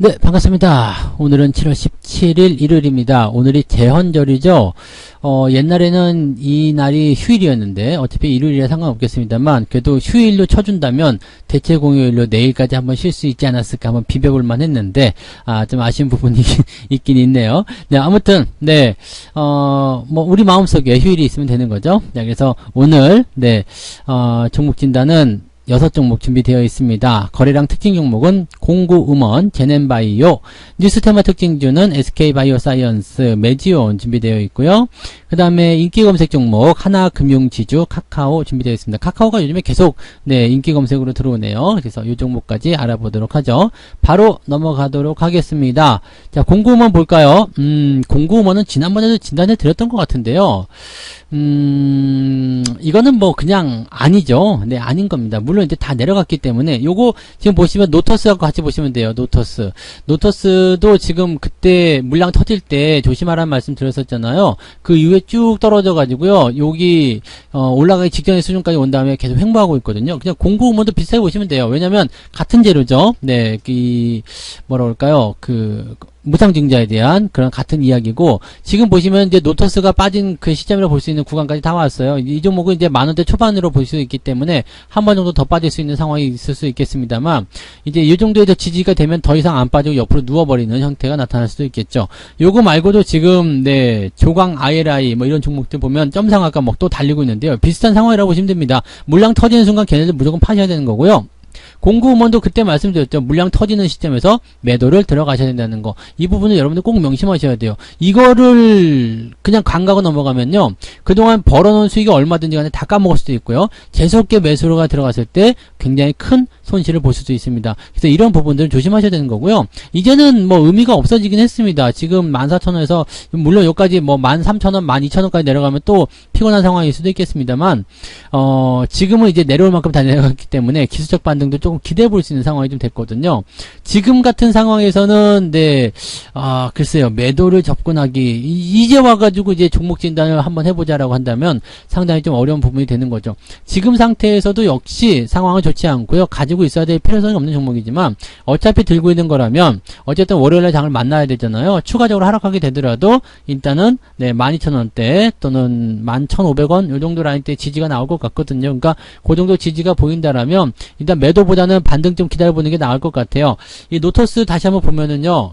네, 반갑습니다. 오늘은 7월 17일 일요일입니다. 오늘이 제헌절이죠. 옛날에는 이 날이 휴일이었는데 어차피 일요일이라 상관없겠습니다만 그래도 휴일로 쳐준다면 대체 공휴일로 내일까지 한번 쉴 수 있지 않았을까 한번 비벼볼 만했는데 좀 아쉬운 부분이 있긴 있네요. 네, 아무튼 네, 뭐 우리 마음속에 휴일이 있으면 되는 거죠. 네, 그래서 오늘 네, 종목 진단은 6종목 준비되어 있습니다. 거래량 특징 종목은 공구음원, 제넨바이오, 뉴스테마 특징주는 SK바이오사이언스, 메지온 준비되어 있고요. 그 다음에 인기 검색 종목 하나금융지주, 카카오 준비되어 있습니다. 카카오가 요즘에 계속 네, 인기 검색으로 들어오네요. 그래서 이 종목까지 알아보도록 하죠. 바로 넘어가도록 하겠습니다. 자, 공구음원 볼까요? 공구음원은 지난번에도 진단해 드렸던 것 같은데요. 이거는 뭐 그냥 아니죠. 네, 아닌 겁니다. 물론 이제 다 내려갔기 때문에 요거 지금 보시면 노터스하고 같이 보시면 돼요. 노터스도 지금 그때 물량 터질 때 조심하라는 말씀 드렸었잖아요. 그 이후에 쭉 떨어져 가지고요. 여기 올라가기 직전의 수준까지 온 다음에 계속 횡보하고 있거든요. 그냥 공구음원도 비슷하게 보시면 돼요. 왜냐면 같은 재료죠. 네, 뭐라 그럴까요? 무상증자에 대한 그런 같은 이야기고, 지금 보시면 이제 노터스가 빠진 그 시점이라 볼 수 있는 구간까지 다 왔어요. 이 종목은 이제 만원대 초반으로 볼 수 있기 때문에 한 번 정도 더 빠질 수 있는 상황이 있을 수 있겠습니다만, 이제 이 정도의 지지가 되면 더 이상 안 빠지고 옆으로 누워버리는 형태가 나타날 수도 있겠죠. 요거 말고도 지금 네, 조광 ILI 뭐 이런 종목들 보면 점상아가 뭐 또 달리고 있는데요. 비슷한 상황이라고 보시면 됩니다. 물량 터지는 순간 걔네들 무조건 파셔야 되는 거고요. 공구음원도 그때 말씀드렸죠. 물량 터지는 시점에서 매도를 들어가셔야 된다는 거. 이 부분을 여러분들 꼭 명심하셔야 돼요. 이거를 그냥 간가고 넘어가면요, 그동안 벌어놓은 수익이 얼마든지 간에 다 까먹을 수도 있고요. 재수없게 매수가 들어갔을 때 굉장히 큰 손실을 볼 수도 있습니다. 그래서 이런 부분들을 조심하셔야 되는 거고요. 이제는 뭐 의미가 없어지긴 했습니다. 지금 14,000원에서 물론 여기까지 뭐 13,000원, 12,000원까지 내려가면 또 피곤한 상황일 수도 있겠습니다만, 지금은 이제 내려올 만큼 다 내려갔기 때문에 기술적 반등도 조금 기대해 볼 수 있는 상황이 좀 됐거든요. 지금 같은 상황에서는 네, 글쎄요, 매도를 접근하기, 이제 와가지고 이제 종목 진단을 한번 해보자라고 한다면 상당히 좀 어려운 부분이 되는 거죠. 지금 상태에서도 역시 상황은 좋지 않고요. 가지고 있어야 될 필요성이 없는 종목이지만 어차피 들고 있는 거라면 어쨌든 월요일날 장을 만나야 되잖아요. 추가적으로 하락하게 되더라도 일단은 네, 12,000원대 또는 11,500원 요 정도 라인대 지지가 나올 것 같거든요. 그러니까 그 정도 지지가 보인다라면 일단 매도보다는 반등 좀 기다려보는 게 나을 것 같아요. 이 노터스 다시 한번 보면은요,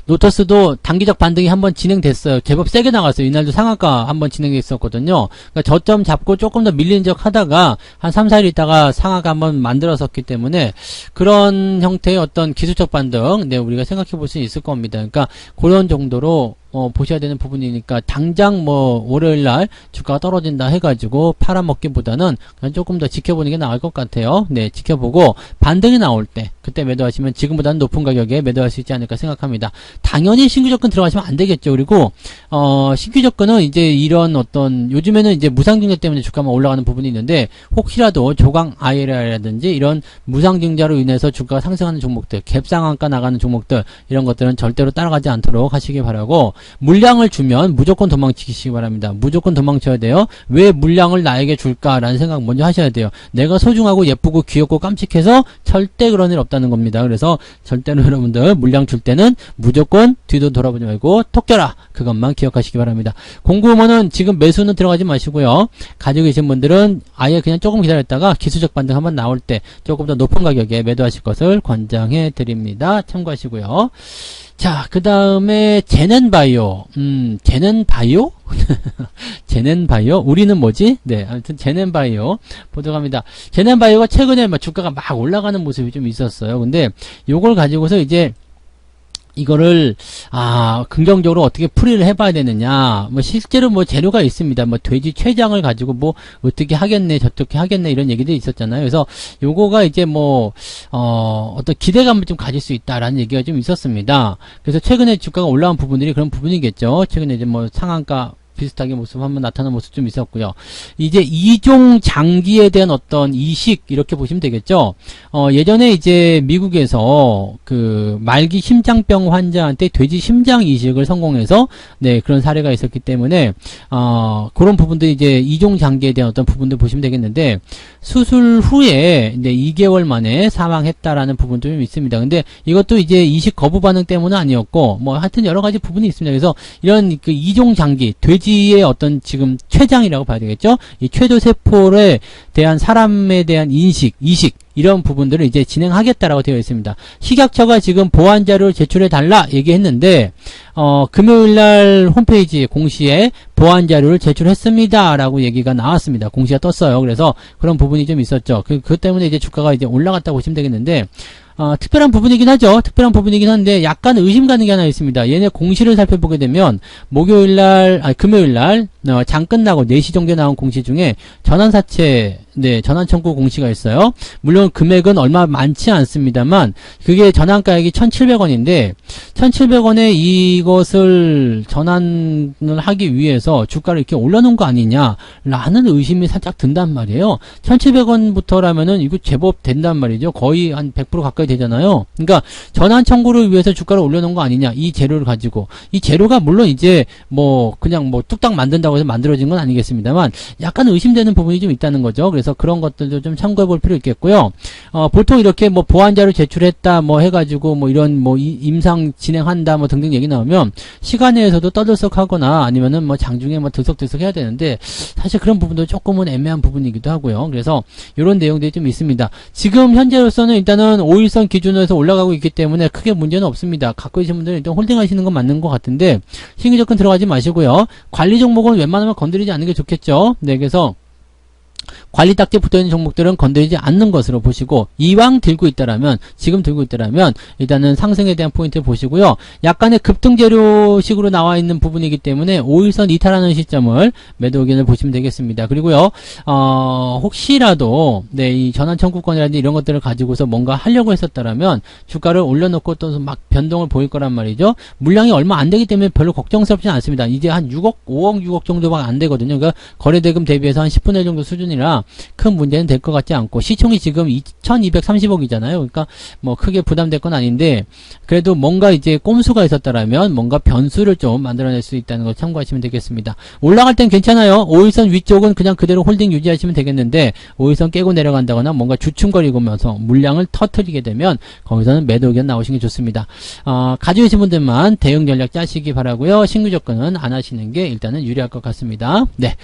노터스도 단기적 반등이 한번 진행됐어요. 제법 세게 나갔어요. 이날도 상한가 한번 진행됐었거든요. 그러니까 저점 잡고 조금 더 밀린 적 하다가 한 3, 4일 있다가 상한가 한번 만들었었기 때문에 그런 형태의 어떤 기술적 반등, 네, 우리가 생각해 볼 수 있을 겁니다. 그러니까 그런 정도로 보셔야 되는 부분이니까 당장 뭐 월요일날 주가가 떨어진다 해가지고 팔아먹기보다는 그냥 조금 더 지켜보는 게 나을 것 같아요. 네, 지켜보고 반등이 나올 때 그때 매도하시면 지금보다는 높은 가격에 매도할 수 있지 않을까 생각합니다. 당연히 신규 접근 들어가시면 안 되겠죠. 그리고 신규 접근은 이제 이런 어떤 요즘에는 이제 무상증자 때문에 주가만 올라가는 부분이 있는데, 혹시라도 조강 ILI라든지 이런 무상증자로 인해서 주가가 상승하는 종목들, 갭상한가 나가는 종목들, 이런 것들은 절대로 따라가지 않도록 하시기 바라고, 물량을 주면 무조건 도망치시기 바랍니다. 무조건 도망쳐야 돼요. 왜 물량을 나에게 줄까라는 생각 먼저 하셔야 돼요. 내가 소중하고 예쁘고 귀엽고 깜찍해서 절대 그런 일 없다는 겁니다. 그래서 절대로 여러분들 물량 줄 때는 무조건 뒤도 돌아보지 말고 톡 져라, 그것만 기억하시기 바랍니다. 공구음원은 지금 매수는 들어가지 마시고요. 가지고 계신 분들은 아예 그냥 조금 기다렸다가 기술적 반등 한번 나올 때 조금 더 높은 가격에 매도하실 것을 권장해 드립니다. 참고하시고요. 자, 그 다음에 제넨바이오. 제넨바이오? 제넨바이오? 우리는 뭐지? 네, 아무튼 제넨바이오 보도록 합니다. 제넨바이오가 최근에 주가가 막 올라가는 모습이 좀 있었어요. 근데 요걸 가지고서 이제 이거를 긍정적으로 어떻게 풀이를 해봐야 되느냐, 뭐 실제로 뭐 재료가 있습니다. 뭐 돼지 췌장을 가지고 뭐 어떻게 하겠네 저렇게 하겠네 이런 얘기들이 있었잖아요. 그래서 요거가 이제 뭐 어떤 기대감을 좀 가질 수 있다라는 얘기가 좀 있었습니다. 그래서 최근에 주가가 올라온 부분들이 그런 부분이겠죠. 최근에 이제 뭐 상한가 비슷하게 모습 한번 나타나는 모습 좀 있었고요. 이제 이종 장기에 대한 어떤 이식 이렇게 보시면 되겠죠. 예전에 이제 미국에서 그 말기 심장병 환자한테 돼지 심장 이식을 성공해서 네 그런 사례가 있었기 때문에 그런 부분들이 이제 이종 장기에 대한 어떤 부분들 보시면 되겠는데 수술 후에 이제 2개월 만에 사망했다라는 부분도 좀 있습니다. 근데 이것도 이제 이식 거부 반응 때문은 아니었고 뭐 하여튼 여러 가지 부분이 있습니다. 그래서 이런 그 이종 장기 돼지의 어떤 지금 췌장이라고 봐야 되겠죠. 이 췌도세포에 대한 사람에 대한 인식, 이식 이런 부분들을 이제 진행하겠다라고 되어 있습니다. 식약처가 지금 보완 자료를 제출해 달라 얘기했는데 금요일날 홈페이지 공시에 보완 자료를 제출했습니다라고 얘기가 나왔습니다. 공시가 떴어요. 그래서 그런 부분이 좀 있었죠. 그 때문에 이제 주가가 이제 올라갔다고 보시면 되겠는데 특별한 부분이긴 하죠. 특별한 부분이긴 한데 약간 의심 가는 게 하나 있습니다. 얘네 공시를 살펴보게 되면 금요일날 장 끝나고 4시 정도에 나온 공시 중에 전환사채 전환 청구 공시가 있어요. 물론 금액은 얼마 많지 않습니다만 그게 전환가액이 1,700원인데 1,700원에 이것을 전환을 하기 위해서 주가를 이렇게 올려놓은 거 아니냐라는 의심이 살짝 든단 말이에요. 1,700원부터라면은 이거 제법 된단 말이죠. 거의 한 100% 가까이 되잖아요. 그러니까 전환 청구를 위해서 주가를 올려놓은 거 아니냐 이 재료를 가지고 이 재료가 물론 이제 뭐 그냥 뭐 뚝딱 만든다고 해서 만들어진 건 아니겠습니다만 약간 의심되는 부분이 좀 있다는 거죠. 그래서 그런 것들도 좀 참고해 볼 필요 있겠고요. 보통 이렇게 뭐 보완자료 제출했다 뭐 해가지고 뭐 이런 뭐 임상 진행한다 뭐 등등 얘기 나오면 시간에서도 떠들썩하거나 아니면은 뭐 장중에 뭐 들썩들썩 해야 되는데 사실 그런 부분도 조금은 애매한 부분이기도 하고요. 그래서 이런 내용들이 좀 있습니다. 지금 현재로서는 일단은 5일선 기준에서 올라가고 있기 때문에 크게 문제는 없습니다. 갖고 계신 분들은 일단 홀딩 하시는 건 맞는 것 같은데 신규 접근 들어가지 마시고요. 관리 종목은 웬만하면 건드리지 않는 게 좋겠죠. 네, 그래서 관리 딱지 붙어있는 종목들은 건드리지 않는 것으로 보시고 이왕 들고 있다라면 지금 들고 있다라면 일단은 상승에 대한 포인트 보시고요. 약간의 급등 재료식으로 나와 있는 부분이기 때문에 5일선 이탈하는 시점을 매도 의견을 보시면 되겠습니다. 그리고요 혹시라도 이 전환 청구권이라든지 이런 것들을 가지고서 뭔가 하려고 했었다라면 주가를 올려놓고 또 막 변동을 보일 거란 말이죠. 물량이 얼마 안 되기 때문에 별로 걱정스럽지는 않습니다. 이제 한 5억 6억 정도밖에 안 되거든요. 그러니까 거래대금 대비해서 한 10분의 1 정도 수준이라 큰 문제는 될 것 같지 않고 시총이 지금 2230억이잖아요. 그러니까 뭐 크게 부담될 건 아닌데 그래도 뭔가 이제 꼼수가 있었다라면 뭔가 변수를 좀 만들어낼 수 있다는 걸 참고하시면 되겠습니다. 올라갈 땐 괜찮아요. 5일선 위쪽은 그냥 그대로 홀딩 유지하시면 되겠는데 5일선 깨고 내려간다거나 뭔가 주춤거리면서 물량을 터뜨리게 되면 거기서는 매도 의견 나오시는 게 좋습니다. 가지고 계신 분들만 대응 전략 짜시기 바라고요. 신규 접근은 안 하시는 게 일단은 유리할 것 같습니다. 네.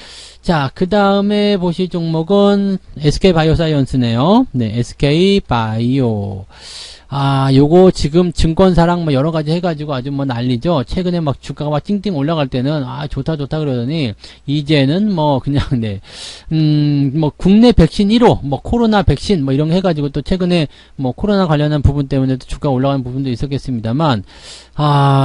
자, 그 다음에 보실 종목은 SK바이오사이언스네요. 네, SK바이오. 요거 지금 증권사랑 뭐 여러 가지 해가지고 아주 뭐 난리죠. 최근에 막 주가가 막 찡찡 올라갈 때는 좋다 그러더니 이제는 뭐 그냥 뭐 국내 백신 1호 뭐 코로나 백신 뭐 이런 거 해가지고 또 최근에 뭐 코로나 관련한 부분 때문에 주가 올라가는 부분도 있었겠습니다만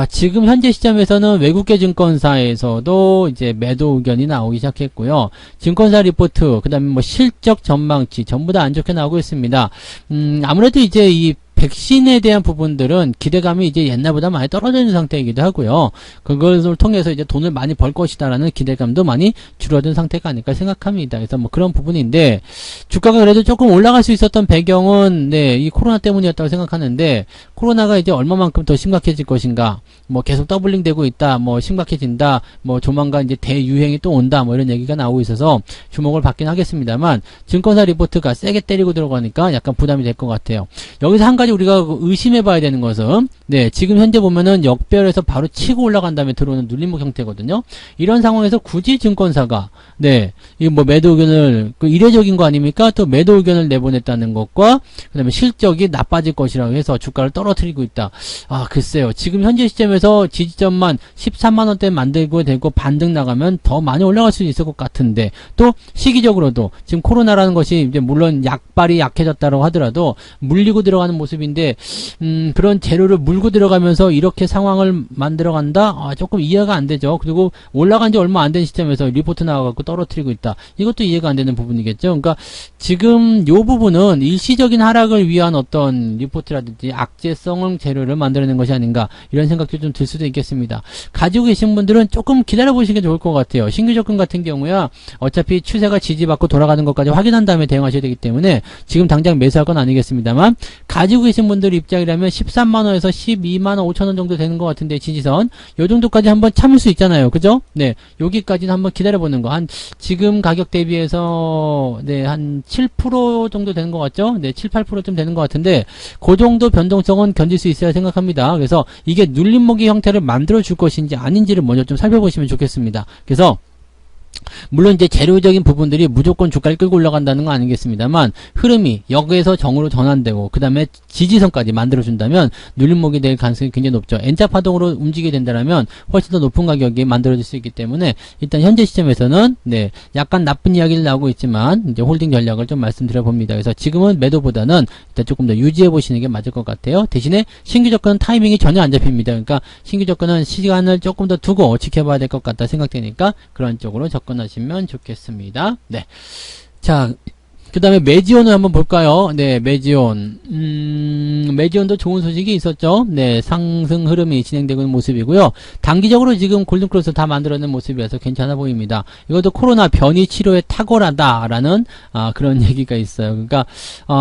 지금 현재 시점에서는 외국계 증권사에서도 이제 매도 의견이 나오기 시작했고요. 증권사 리포트, 그 다음에 뭐 실적 전망치 전부 다 안 좋게 나오고 있습니다. 아무래도 이제 이 백신에 대한 부분들은 기대감이 이제 옛날보다 많이 떨어져 있는 상태이기도 하고요. 그것을 통해서 이제 돈을 많이 벌 것이다라는 기대감도 많이 줄어든 상태가 아닐까 생각합니다. 그래서 뭐 그런 부분인데 주가가 그래도 조금 올라갈 수 있었던 배경은 이 코로나 때문이었다고 생각하는데 코로나가 이제 얼마만큼 더 심각해질 것인가, 뭐 계속 더블링 되고 있다, 뭐 심각해진다, 뭐 조만간 이제 대유행이 또 온다, 뭐 이런 얘기가 나오고 있어서 주목을 받긴 하겠습니다만 증권사 리포트가 세게 때리고 들어가니까 약간 부담이 될 것 같아요. 여기서 한 가지 우리가 의심해 봐야 되는 것은 지금 현재 보면은 역별에서 바로 치고 올라간 다음에 들어오는 눌림목 형태거든요. 이런 상황에서 굳이 증권사가 이 뭐 매도 의견을 이례적인 거 아닙니까? 또 매도 의견을 내보냈다는 것과 그다음에 실적이 나빠질 것이라고 해서 주가를 떨어뜨리고 있다. 글쎄요. 지금 현재 시점에서 지지점만 13만 원대 만들고 되고 반등 나가면 더 많이 올라갈 수 있을 것 같은데 또 시기적으로도 지금 코로나라는 것이 이제 물론 약발이 약해졌다고 하더라도 물리고 들어가는 모습인데 그런 재료를 물고 들어가면서 이렇게 상황을 만들어 간다? 조금 이해가 안 되죠. 그리고 올라간 지 얼마 안 된 시점에서 리포트 나와갖고 떨어뜨리고 있다. 이것도 이해가 안 되는 부분이겠죠. 그러니까 지금 요 부분은 일시적인 하락을 위한 어떤 리포트라든지 악재성 재료를 만들어낸 것이 아닌가 이런 생각도 좀 들 수도 있겠습니다. 가지고 계신 분들은 조금 기다려 보시는 게 좋을 것 같아요. 신규 접근 같은 경우야 어차피 추세가 지지받고 돌아가는 것까지 확인한 다음에 대응하셔야 되기 때문에 지금 당장 매수할 건 아니겠습니다만, 가지고 계신 분들 입장이라면 13만원에서 12만원 5천원 정도 되는 것 같은데, 지지선 요 정도까지 한번 참을 수 있잖아요. 그죠? 네, 여기까지는 한번 기다려보는 거. 한 지금 가격 대비해서 네, 한 7% 정도 되는 것 같죠? 네, 7, 8%쯤 되는 것 같은데 그 정도 변동성은 견딜 수 있어야 생각합니다. 그래서 이게 눌림목의 형태를 만들어 줄 것인지 아닌지를 먼저 좀 살펴보시면 좋겠습니다. 그래서 물론 이제 재료적인 부분들이 무조건 주가를 끌고 올라간다는 건 아니겠습니다만, 흐름이 역에서 정으로 전환되고 그 다음에 지지선까지 만들어준다면 눌림목이 될 가능성이 굉장히 높죠. N자 파동으로 움직이게 된다면 훨씬 더 높은 가격이 만들어질 수 있기 때문에 일단 현재 시점에서는 네, 약간 나쁜 이야기를 나오고 있지만 이제 홀딩 전략을 좀 말씀드려 봅니다. 그래서 지금은 매도보다는 일단 조금 더 유지해 보시는 게 맞을 것 같아요. 대신에 신규 접근 타이밍이 전혀 안 잡힙니다. 그러니까 신규 접근은 시간을 조금 더 두고 지켜봐야 될 것 같다 생각되니까 그런 쪽으로 접근하시면 좋겠습니다. 네. 자, 그 다음에 메지온을 한번 볼까요? 네, 메지온. 메지온도 좋은 소식이 있었죠? 네, 상승 흐름이 진행되고 있는 모습이고요. 단기적으로 지금 골든크로스 다 만들어낸 모습이라서 괜찮아 보입니다. 이것도 코로나 변이 치료에 탁월하다라는, 그런 얘기가 있어요. 그러니까,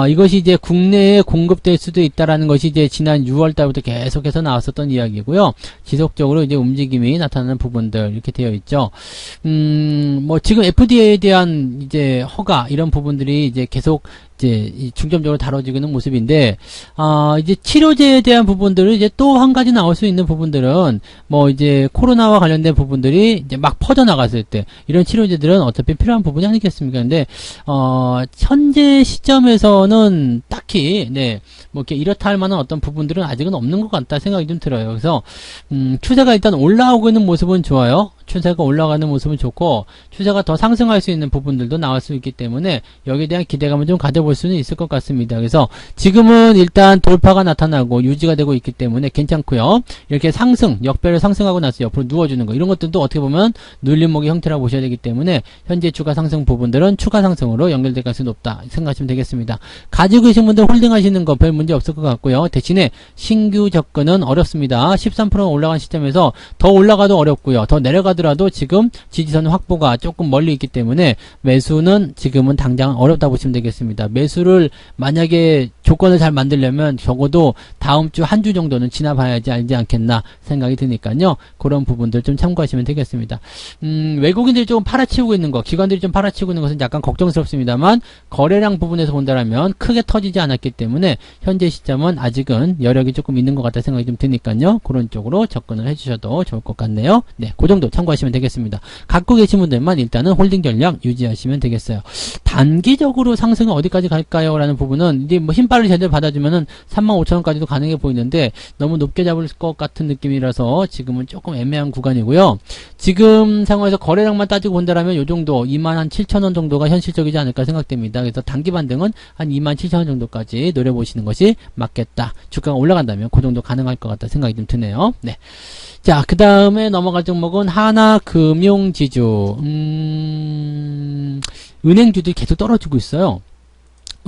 이것이 이제 국내에 공급될 수도 있다라는 것이 이제 지난 6월 달부터 계속해서 나왔었던 이야기고요. 지속적으로 이제 움직임이 나타나는 부분들, 이렇게 되어 있죠. 뭐, 지금 FDA에 대한 이제 허가, 이런 부분들이 이제 계속 이제 중점적으로 다뤄지고 있는 모습인데, 이제 치료제에 대한 부분들을 이제 또 한 가지 나올 수 있는 부분들은 뭐 이제 코로나와 관련된 부분들이 이제 막 퍼져나갔을 때 이런 치료제들은 어차피 필요한 부분이 아니겠습니까? 근데 현재 시점에서는 딱히 네, 뭐 이렇게 이렇다 할 만한 어떤 부분들은 아직은 없는 것 같다 생각이 좀 들어요. 그래서 추세가 일단 올라오고 있는 모습은 좋아요. 추세가 올라가는 모습은 좋고 추세가 더 상승할 수 있는 부분들도 나올 수 있기 때문에 여기에 대한 기대감을 좀 가져볼 수는 있을 것 같습니다. 그래서 지금은 일단 돌파가 나타나고 유지가 되고 있기 때문에 괜찮고요. 이렇게 상승, 역배를 상승하고 나서 옆으로 누워주는 거, 이런 것들도 어떻게 보면 눌림목의 형태라고 보셔야 되기 때문에 현재 주가 상승 부분들은 추가 상승으로 연결될 가능성이 높다 생각하시면 되겠습니다. 가지고 계신 분들 홀딩하시는 거 별 문제 없을 것 같고요. 대신에 신규 접근은 어렵습니다. 13%가 올라간 시점에서 더 올라가도 어렵고요. 더 내려가더라도 지금 지지선 확보가 조금 멀리 있기 때문에 매수는 지금은 당장 어렵다 보시면 되겠습니다. 매수를 만약에 조건을 잘 만들려면 적어도 다음 주 한 주 정도는 지나봐야지 알지 않겠나 생각이 드니까요. 그런 부분들 좀 참고하시면 되겠습니다. 외국인들이 조금 팔아치우고 있는 거, 기관들이 좀 팔아치우고 있는 것은 약간 걱정스럽습니다만 거래량 부분에서 본다면 크게 터지지 않았기 때문에 현재 시점은 아직은 여력이 조금 있는 것 같다 생각이 좀 드니까요. 그런 쪽으로 접근을 해주셔도 좋을 것 같네요. 네, 그 정도 참고하시면 되겠습니다. 갖고 계신 분들만 일단은 홀딩 전략 유지하시면 되겠어요. 단기적으로 상승은 어디까지 갈까요? 라는 부분은 이제 뭐 힘빨을 제대로 받아주면은 35,000원까지도 가능해 보이는데 너무 높게 잡을 것 같은 느낌이라서 지금은 조금 애매한 구간이고요. 지금 상황에서 거래량만 따지고 본다면 요 정도 27,000원 정도가 현실적이지 않을까 생각됩니다. 그래서 단기 반등은 한 27,000원 정도까지 노려보시는 것이 맞겠다. 주가가 올라간다면 그 정도 가능할 것 같다 생각이 좀 드네요. 네. 자, 그 다음에 넘어갈 종목은 하나금융지주. 은행주들이 계속 떨어지고 있어요.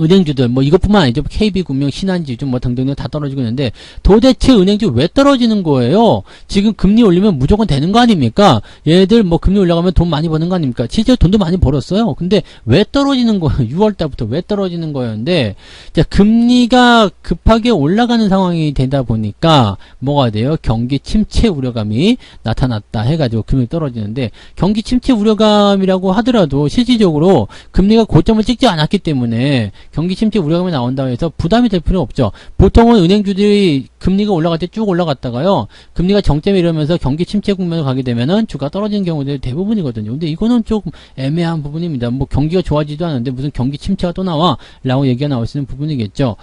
은행주들 뭐 이것뿐만 아니죠. KB금융, 신한지주 뭐 등등 다 떨어지고 있는데 도대체 은행주 왜 떨어지는 거예요? 지금 금리 올리면 무조건 되는 거 아닙니까? 얘들 뭐 금리 올라가면 돈 많이 버는 거 아닙니까? 실제로 돈도 많이 벌었어요. 근데 왜 떨어지는 거예요? 6월 달부터 왜 떨어지는 거였는데, 자, 금리가 급하게 올라가는 상황이 되다 보니까 뭐가 돼요? 경기 침체 우려감이 나타났다 해가지고 금리 떨어지는데, 경기 침체 우려감이라고 하더라도 실질적으로 금리가 고점을 찍지 않았기 때문에 경기 침체 우려감이 나온다고 해서 부담이 될 필요는 없죠. 보통은 은행주들이 금리가 올라갈 때 쭉 올라갔다가요, 금리가 정점에 이러면서 경기 침체 국면을 가게 되면은 주가 떨어지는 경우들이 대부분이거든요. 근데 이거는 조금 애매한 부분입니다. 뭐 경기가 좋아지지도 않는데 무슨 경기 침체가 또 나와? 라고 얘기가 나올 수 있는 부분이겠죠.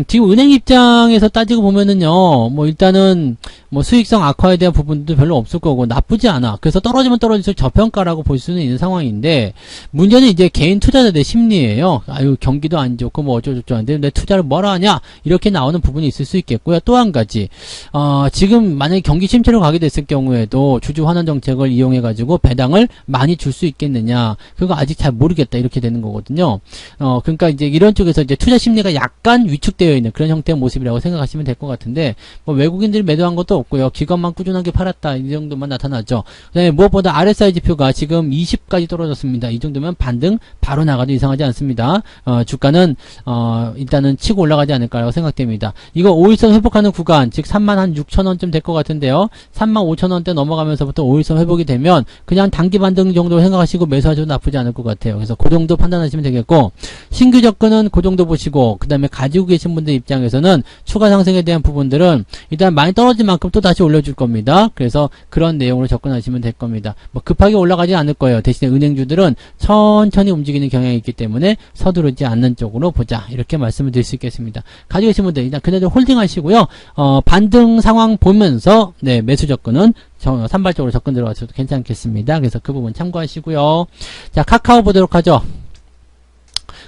지금 은행 입장에서 따지고 보면은요, 뭐 일단은 뭐 수익성 악화에 대한 부분도 별로 없을 거고 나쁘지 않아. 그래서 떨어지면 떨어질수록 저평가라고 볼 수는 있는 상황인데, 문제는 이제 개인 투자자들의 심리예요. 아유, 경기도 안 좋고 뭐 어쩌고저쩌고 하는데 내 투자를 뭐라 하냐 이렇게 나오는 부분이 있을 수 있겠고요. 또 한 가지 지금 만약에 경기 침체로 가게 됐을 경우에도 주주 환원 정책을 이용해 가지고 배당을 많이 줄 수 있겠느냐 그거 아직 잘 모르겠다 이렇게 되는 거거든요. 그러니까 이제 이런 쪽에서 이제 투자 심리가 약간 위축되어 있는 그런 형태의 모습이라고 생각하시면 될 것 같은데 뭐 외국인들이 매도한 것도 없고요. 기관만 꾸준하게 팔았다 이 정도만 나타나죠. 그다음에 무엇보다 RSI 지표가 지금 20까지 떨어졌습니다. 이 정도면 반등 바로 나가도 이상하지 않습니다. 주가는 일단은 치고 올라가지 않을까라고 생각됩니다. 이거 5일선 회복하는 구간 즉 36,000원쯤 될 것 같은데요. 35,000원대 넘어가면서부터 5일선 회복이 되면 그냥 단기 반등 정도 생각하시고 매수하셔도 나쁘지 않을 것 같아요. 그래서 그 정도 판단하시면 되겠고 신규 접근은 그 정도 보시고 그 다음에 가지고 계신 분들 입장에서는 추가 상승에 대한 부분들은 일단 많이 떨어진 만큼 또 다시 올려줄 겁니다. 그래서 그런 내용으로 접근하시면 될 겁니다. 뭐 급하게 올라가지 않을 거예요. 대신에 은행주들은 천천히 움직이는 경향이 있기 때문에 서두르지 않는 쪽으로 보자 이렇게 말씀을 드릴 수 있겠습니다. 가지고 계신 분들 일단 그대로 홀딩 하시고요. 반등 상황 보면서 네, 매수 접근은 산발적으로 접근 들어가셔도 괜찮겠습니다. 그래서 그 부분 참고하시고요. 자, 카카오 보도록 하죠.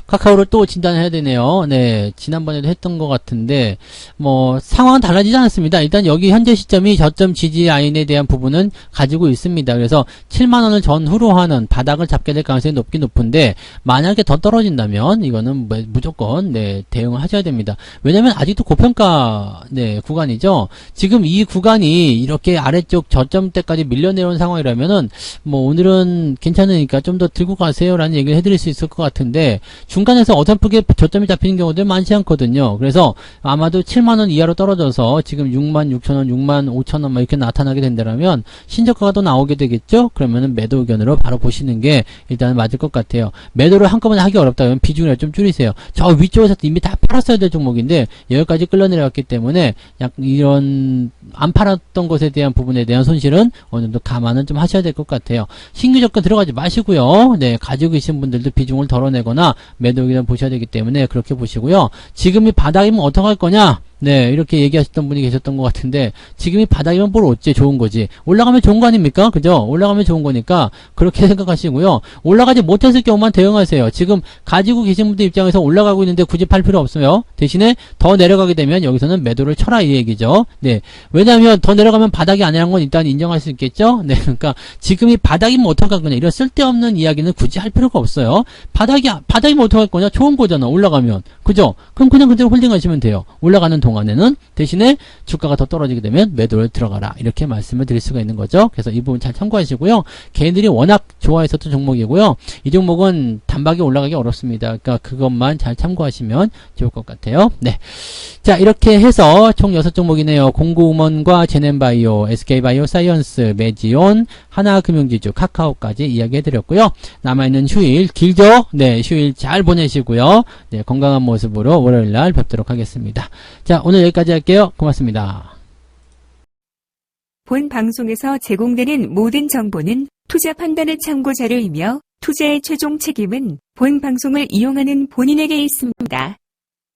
카카오를 또 진단해야 되네요. 네, 지난번에도 했던 것 같은데 뭐 상황은 달라지지 않았습니다. 일단 여기 현재 시점이 저점 지지 라인에 대한 부분은 가지고 있습니다. 그래서 7만원을 전후로 하는 바닥을 잡게 될 가능성이 높긴 높은데 만약에 더 떨어진다면 이거는 무조건 네, 대응을 하셔야 됩니다. 왜냐면 아직도 고평가 네, 구간이죠. 지금 이 구간이 이렇게 아래쪽 저점대까지 밀려 내려온 상황이라면은 뭐 오늘은 괜찮으니까 좀 더 들고 가세요라는 얘기를 해드릴 수 있을 것 같은데 중간에서 어설프게 저점이 잡히는 경우들 많지 않거든요. 그래서 아마도 7만원 이하로 떨어져서 지금 66,000원, 65,000원 막 이렇게 나타나게 된다면 신저가가 또 나오게 되겠죠? 그러면은 매도 의견으로 바로 보시는 게 일단 맞을 것 같아요. 매도를 한꺼번에 하기 어렵다 그러면 비중을 좀 줄이세요. 저 위쪽에서 이미 다 팔았어야 될 종목인데 여기까지 끌려내려왔기 때문에 약 이런 안 팔았던 것에 대한 부분에 대한 손실은 어느 정도 감안은 좀 하셔야 될 것 같아요. 신규 접근 들어가지 마시고요. 네, 가지고 계신 분들도 비중을 덜어내거나 매도 의견 보셔야 되기 때문에 그렇게 보시고요. 지금이 바닥이면 어떡할 거냐? 네, 이렇게 얘기하셨던 분이 계셨던 것 같은데 지금이 바닥이면 뭘 어째 좋은 거지. 올라가면 좋은 거 아닙니까? 그죠? 올라가면 좋은 거니까 그렇게 생각하시고요. 올라가지 못했을 경우만 대응하세요. 지금 가지고 계신 분들 입장에서 올라가고 있는데 굳이 팔 필요 없어요. 대신에 더 내려가게 되면 여기서는 매도를 쳐라 이 얘기죠. 네, 왜냐하면 더 내려가면 바닥이 아니라는 건 일단 인정할 수 있겠죠? 네, 그러니까 지금이 바닥이면 어떡할 거냐 이런 쓸데없는 이야기는 굳이 할 필요가 없어요. 바닥이면 어떡할 거냐? 좋은 거잖아. 올라가면. 그죠? 그럼 그냥 그대로 홀딩 하시면 돼요. 올라가는 동안에는 대신에 주가가 더 떨어지게 되면 매도를 들어가라 이렇게 말씀을 드릴 수가 있는 거죠. 그래서 이 부분 잘 참고하시고요. 개인들이 워낙 좋아했었던 종목이고요. 이 종목은 단박에 올라가기 어렵습니다. 그러니까 그것만 잘 참고하시면 좋을 것 같아요. 네, 자 이렇게 해서 총 6종목이네요. 공구음원과 제넨바이오, SK바이오사이언스, 메지온, 하나금융지주, 카카오까지 이야기해드렸고요. 남아있는 휴일 길죠? 네, 휴일 잘 보내시고요. 네, 건강한 모습으로 월요일날 뵙도록 하겠습니다. 자, 오늘 여기까지 할게요. 고맙습니다. 본 방송에서 제공되는 모든 정보는 투자 판단의 참고 자료이며 투자의 최종 책임은 본 방송을 이용하는 본인에게 있습니다.